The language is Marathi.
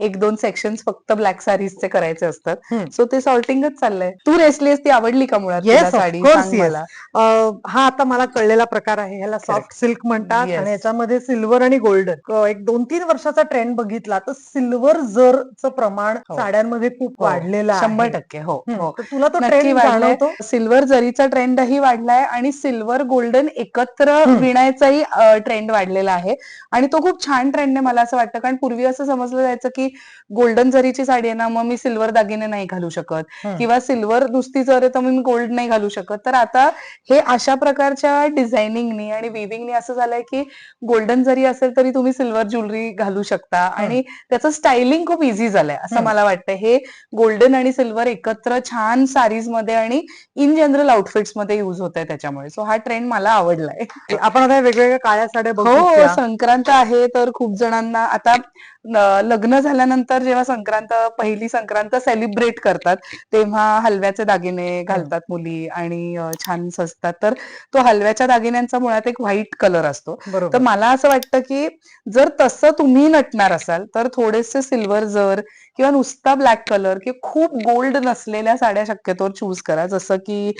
एक दोन सेक्शन्स फक्त ब्लॅक साडीजचे करायचे असतात. हम्म. सो ते सॉर्टिंगच चाललंय. तू नेसलीस, ती आवडली का मुळात तुला येस, साडी? ऑफकोर्स सांग येस. मला. हा आता मला कळलेला प्रकार आहे. ह्याला Correct. सॉफ्ट सिल्क म्हणतात Yes. आणि याच्यामध्ये सिल्वर आणि गोल्डन. एक 2-3 वर्षाचा ट्रेंड बघितला तर सिल्वर जरचं प्रमाण हो. साड्यांमध्ये खूप हो, वाढलेलं आहे. 100% हो हो. तर तुला तो नक्की ट्रेंड वाढलाय. जाणवतो? सिल्वर जरीचा ट्रेंडही वाढलाय आणि सिल्वर गोल्डन एकत्र विणायचाही ट्रेंड वाढलेला आहे आणि तो खूप छान ट्रेंड आहे मला असं वाटतं. कारण पूर्वी असं समजलं जायचं की गोल्डन जरीची साडी आहे ना, मग मी सिल्वर दागिने नाही घालू शकत किंवा सिल्वर नुसती जर आहे तर मी गोल्ड नाही घालू शकत. तर आता हे अशा प्रकारच्या डिझायनिंगनी आणि विविंगनी असं झालंय की गोल्डन जरी असेल तरी तुम्ही सिल्वर ज्वेलरी घालू शकता आणि त्याचं स्टायलिंग खूप इझी झालंय असं मला वाटतं. हे गोल्डन आणि सिल्वर एकत्र छान साडीज मध्ये आणि इन जनरल आउटफिट्स मध्ये युज होत आहे त्याच्यामुळे. सो हा ट्रेंड मला आवडलाय. आपण आता वेगवेगळ्या काळ्या साड्या हो, बघू. संक्रांत आहे तर खूप जणांना आता लग्न झाल्यानंतर जेव्हा पहिली संक्रांत सेलिब्रेट करतात तेव्हा हलव्याचे दागिने घालतात मुली आणि छान सजतात. तर तो हलव्याच्या दागिन्यांचा मुळात एक व्हाईट कलर असतो. तर मला असं वाटतं की जर तसं तुम्ही नटणार असाल तर थोडेसे सिल्वर जर किंवा नुसता ब्लॅक कलर किंवा खूप गोल्ड नसलेल्या साड्या शक्यतोवर चूज करा. जसं की